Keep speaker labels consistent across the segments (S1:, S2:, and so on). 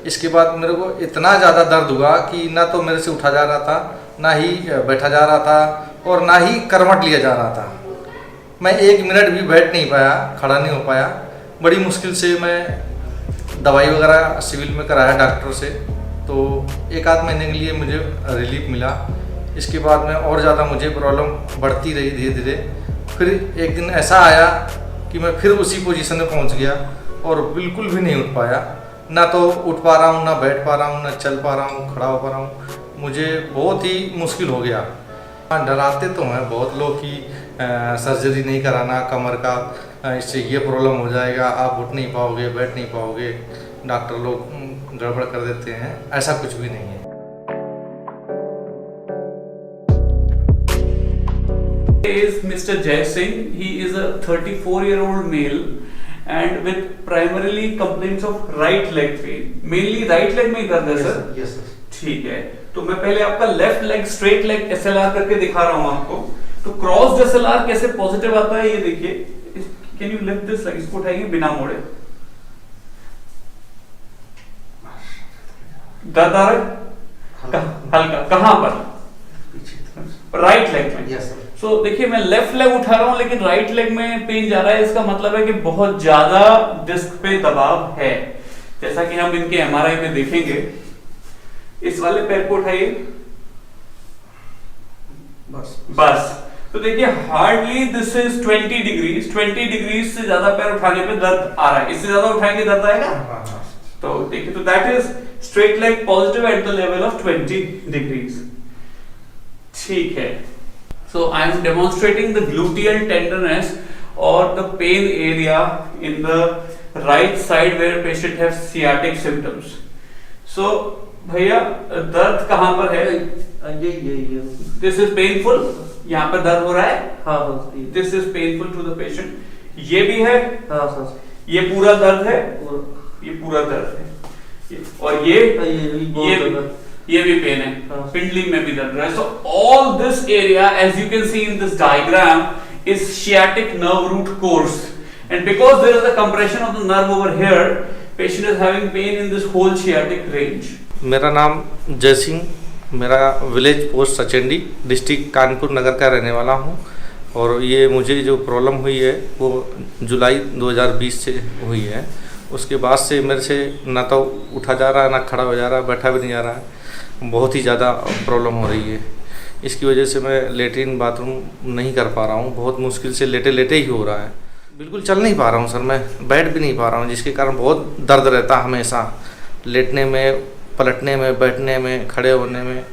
S1: इसके बाद मेरे को इतना ज़्यादा दर्द हुआ कि ना तो मेरे से उठा जा रहा था, ना ही बैठा जा रहा था, और ना ही करवट लिया जा रहा था। मैं 1 मिनट भी बैठ नहीं पाया, खड़ा नहीं हो पाया। बड़ी मुश्किल से मैं दवाई वगैरह सिविल में कराया डॉक्टर से, तो 1 आध महीने के लिए मुझे रिलीफ मिला। इसके बाद में और ज़्यादा मुझे प्रॉब्लम बढ़ती रही धीरे धीरे। फिर एक दिन ऐसा आया कि मैं फिर उसी पोजीशन में पहुंच गया और बिल्कुल भी नहीं उठ पाया। ना तो उठ पा रहा हूँ, ना बैठ पा रहा हूँ, ना चल पा रहा हूँ, खड़ा हो पा रहा हूँ। मुझे बहुत ही मुश्किल हो गया। डराते तो हैं बहुत लोग कि सर्जरी नहीं कराना कमर का, इससे ये प्रॉब्लम हो जाएगा, आप उठ नहीं पाओगे, बैठ नहीं पाओगे। डॉक्टर लोग गड़बड़ कर देते हैं, ऐसा कुछ भी नहीं है।
S2: Is Mr. Jai Singh. He is a 34-year-old male and with primarily complaints of right leg pain. Mainly right leg में ही दर्द है सर?
S1: Yes, sir.
S2: ठीक है, तो मैं पहले आपका left leg straight leg SLR करके दिखा रहा हूँ आपको। तो क्रॉस SLR कैसे पॉजिटिव आता है ये देखिए। Can you lift this leg, इसको उठाइए बिना मोड़े। दर्द आ रहा है? हल्का कहाँ पर? राइट लेग में।
S1: Yes, sir.
S2: सो देखिए मैं लेफ्ट लेग उठा रहा हूं लेकिन राइट लेग में पेन जा रहा है। इसका मतलब है कि बहुत ज्यादा डिस्क पे दबाव है, जैसा कि हम इनके MRI में देखेंगे। इस वाले पैर को उठाइए, बस। तो देखिए hardly this is 20 degrees. 20 degrees से ज्यादा पैर उठाने पे दर्द आ रहा है। इससे ज्यादा उठाएंगे दर्द आएगा? तो देखिए, तो that is straight leg positive at the level of 20 degrees. ठीक है, so I am demonstrating the gluteal tenderness or the pain area in the right side where patient has sciatic symptoms. So भैया दर्द कहाँ पर है?
S3: ये
S2: This is painful. यहाँ पर दर्द हो रहा है?
S3: हाँ sir.
S2: This is painful to the patient. ये भी है?
S3: हाँ सर।
S2: ये पूरा दर्द है? ये पूरा दर्द है। और ये भी पेन है, पिंडली में भी दर्द है। So all this area, as you can see in this diagram, is sciatic nerve root course, and because there is a compression of the nerve over here, patient is having pain in this whole sciatic range.
S1: मेरा नाम जय सिंह, मेरा village post Sachendi, district Kanpur Nagar का रहने वाला हूँ। और ये मुझे जो प्रॉब्लम हुई है वो जुलाई 2020 से हुई है। उसके बाद से मेरे से ना तो उठा जा रहा है, ना खड़ा हो जा रहा है, बैठा भी नहीं जा रहा है। बहुत ही ज़्यादा प्रॉब्लम हो रही है। इसकी वजह से मैं लेटरिन बाथरूम नहीं कर पा रहा हूँ। बहुत मुश्किल से लेटे लेटे ही हो रहा है। बिल्कुल चल नहीं पा रहा हूँ सर, मैं बैठ भी नहीं पा रहा हूँ, जिसके कारण बहुत दर्द रहता हमेशा। लेटने में, पलटने में, बैठने में, खड़े होने में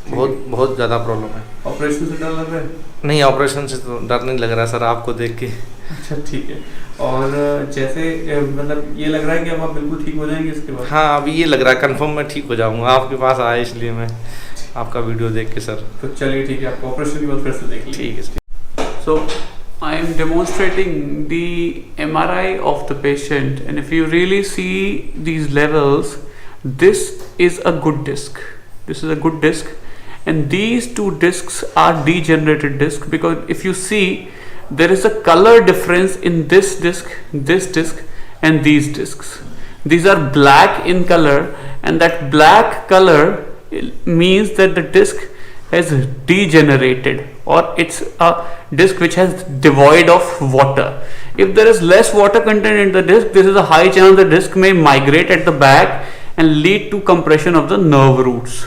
S1: बहुत ज़्यादा प्रॉब्लम है।
S2: ऑपरेशन से डर लग रहा है?
S1: नहीं, ऑपरेशन से तो डर नहीं लग रहा सर, आपको देख के।
S2: अच्छा ठीक है। और जैसे मतलब ये लग रहा है कि अब आप बिल्कुल ठीक हो जाएंगे इसके बाद?
S1: हाँ, अभी ये लग रहा है कंफर्म मैं ठीक हो जाऊँगा। आपके पास आया इसलिए मैं आपका वीडियो देख के सर।
S2: तो चलिए ठीक है, आपको ऑपरेशन के बाद फिर से देख लीजिए।
S1: ठीक है।
S2: So I am demonstrating the MRI of the patient, and if you really see these levels, this is a good disc. This is a good disc, and these two discs are degenerated disc, because if you see there is a color difference in this disc, and these discs. These are black in color, and that black color means that the disc has degenerated, or it's a disc which has devoid of water. If there is less water content in the disc, this is a high chance the disc may migrate at the back and lead to compression of the nerve roots.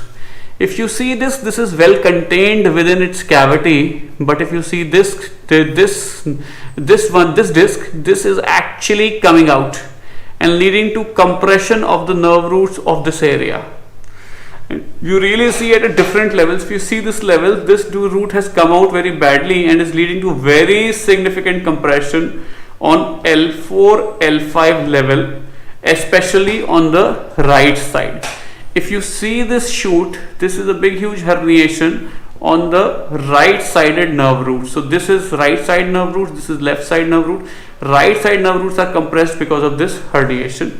S2: If you see this is well contained within its cavity, but if you see this disc, this is actually coming out and leading to compression of the nerve roots of this area. You really see at a different levels. If you see this level, this root has come out very badly and is leading to very significant compression on L4, L5 level, especially on the right side. If you see this shoot, this is a big huge herniation on the right sided nerve root. So this is right side nerve root, this is left side nerve root. Right side nerve roots are compressed because of this herniation.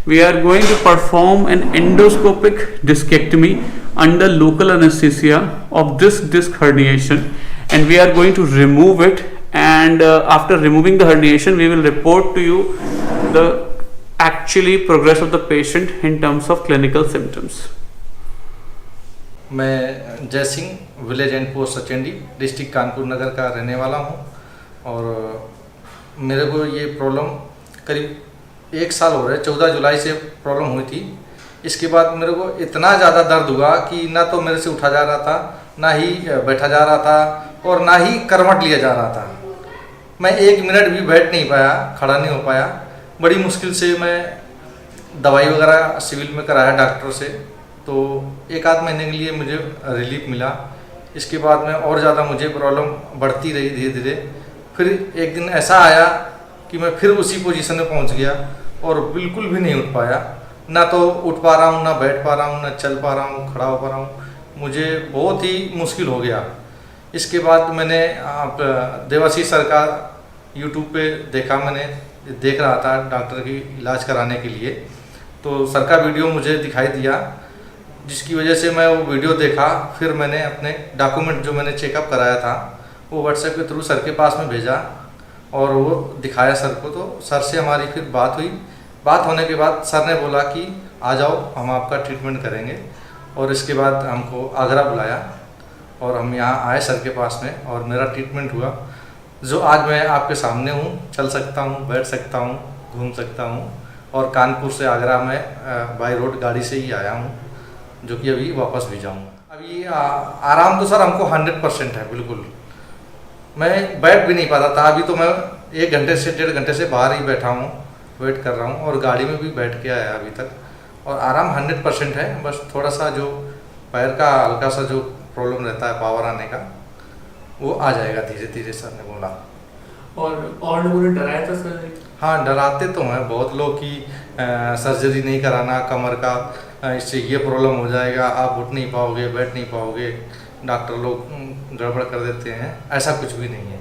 S2: We are going to perform an endoscopic discectomy under local anesthesia of this disc herniation, and we are going to remove it, and after removing the herniation we will report to you the actually progress of the patient in terms of clinical symptoms?
S1: मैं Jai Singh, village and post Sachendi, district Kanpur Nagar का रहने वाला हूँ। और मेरे को ये problem करीब 1 साल हो रहा है, 14 जुलाई से प्रॉब्लम हुई थी। इसके बाद मेरे को इतना ज़्यादा दर्द हुआ कि ना तो मेरे से उठा जा रहा था, ना ही बैठा जा रहा था, और ना ही करवट लिया जा रहा था। मैं 1 मिनट भी बैठ नहीं पाया, खड़ा नहीं हो पाया। बड़ी मुश्किल से मैं दवाई वगैरह सिविल में कराया डॉक्टर से, तो 1 आध महीने के लिए मुझे रिलीफ मिला। इसके बाद में और ज़्यादा मुझे प्रॉब्लम बढ़ती रही धीरे धीरे। फिर एक दिन ऐसा आया कि मैं फिर उसी पोजीशन में पहुंच गया और बिल्कुल भी नहीं उठ पाया। ना तो उठ पा रहा हूँ, ना बैठ पा रहा हूँ, ना चल पा रहा हूँ, खड़ा हो पा रहा हूँ। मुझे बहुत ही मुश्किल हो गया। इसके बाद मैंने आप देवाशीष सरकार यूट्यूब पे देखा, मैंने देख रहा था डॉक्टर की इलाज कराने के लिए, तो सर का वीडियो मुझे दिखाई दिया, जिसकी वजह से मैं वो वीडियो देखा। फिर मैंने अपने डॉक्यूमेंट जो मैंने चेकअप कराया था वो व्हाट्सएप के थ्रू सर के पास में भेजा और वो दिखाया सर को। तो सर से हमारी फिर बात हुई। बात होने के बाद सर ने बोला कि आ जाओ, हम आपका ट्रीटमेंट करेंगे। और इसके बाद हमको आगरा बुलाया और हम यहाँ आए सर के पास में, और मेरा ट्रीटमेंट हुआ। जो आज मैं आपके सामने हूँ, चल सकता हूँ, बैठ सकता हूँ, घूम सकता हूँ। और कानपुर से आगरा में बाई रोड गाड़ी से ही आया हूँ, जो कि अभी वापस भी जाऊँगा। अभी आराम तो सर हमको 100% है, बिल्कुल। मैं बैठ भी नहीं पाता था। अभी तो मैं 1 घंटे से 1.5 घंटे से बाहर ही बैठा हूँ, वेट कर रहा हूँ, और गाड़ी में भी बैठ के आया अभी तक। और आराम 100% है। बस थोड़ा सा जो पैर का हल्का सा जो प्रॉब्लम रहता है पावर आने का, वो आ जाएगा धीरे धीरे, सर ने बोला।
S2: और लोगों ने डराया था सर?
S1: हाँ, डराते तो हैं बहुत लोग कि सर्जरी नहीं कराना कमर का, इससे ये प्रॉब्लम हो जाएगा, आप उठ नहीं पाओगे, बैठ नहीं पाओगे। डॉक्टर लोग गड़बड़ कर देते हैं। ऐसा कुछ भी नहीं है।